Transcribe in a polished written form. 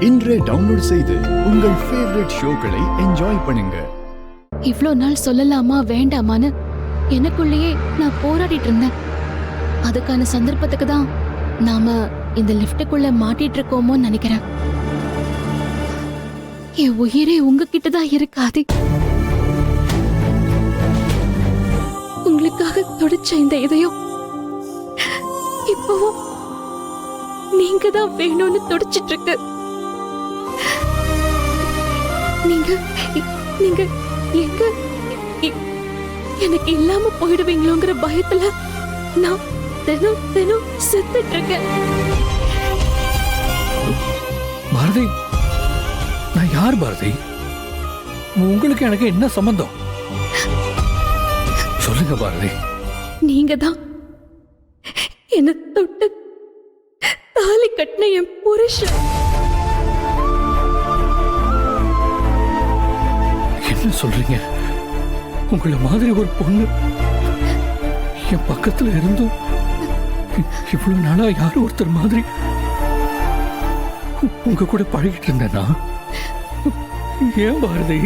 இன்றே டவுன்லோட் செய்து உங்கள் ஃபேவரட் ஷோக்களை என்ஜாய் பண்ணுங்க. இவ்ளோ நாள் சொல்லலாமா வேண்டாமான்னு எனக்குள்ளேயே நான் போராடிட்டு இருந்தேன். அதுக்கான சந்தர்ப்பத்துக்கு தான் நாம இந்த லிஃப்ட்டுக்குள்ள மாட்டிட்டு இருக்கோமோன்னு நினைக்கிறேன். என் உயிரே உங்ககிட்ட தான் இருக்காது. உங்களுக்காக துடிச்ச இந்த இதயம் இப்பவும் நீங்க தான் வேணும்னு துடிச்சிட்டு இருக்கு. நீங்க நீங்க எங்க எனக்கு இல்லாம போயிடுவீங்களோங்கிற பயத்துல நான் தினம் தினம் செத்துட்டு இருக்கேன். பாரதி, நான் யார் பாரதி? உங்களுக்கு எனக்கு என்ன சம்பந்தம்? சொல்லுங்க பாரதி. நீங்க தான் என்ன தொட்டு தாலி கட்டின என் புருஷன். என்ன சொல்றீங்க? உங்களை மாதிரி ஒரு பொண்ணு என் பக்கத்துல இருந்தும் இவ்வளவு நாளா யாரும் ஒருத்தர் மாதிரி உங்க கூட பழகிட்டு இருந்தேனா? ஏன் பாரதி?